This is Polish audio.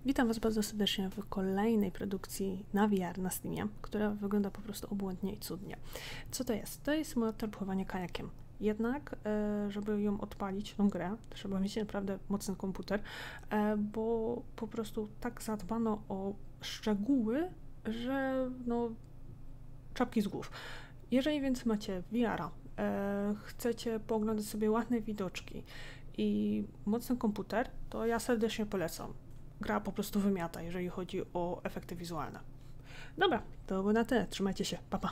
Witam Was bardzo serdecznie w kolejnej produkcji na VR na Steamie, która wygląda po prostu obłędnie i cudnie. Co to jest? To jest symulator pływania kajakiem. Jednak, żeby ją odpalić, tą grę, trzeba mieć naprawdę mocny komputer, bo po prostu tak zadbano o szczegóły, że no, czapki z głów. Jeżeli więc macie VR-a, chcecie pooglądać sobie ładne widoczki i mocny komputer, to ja serdecznie polecam. Gra po prostu wymiata, jeżeli chodzi o efekty wizualne. Dobra, to było na tyle. Trzymajcie się. Pa, pa.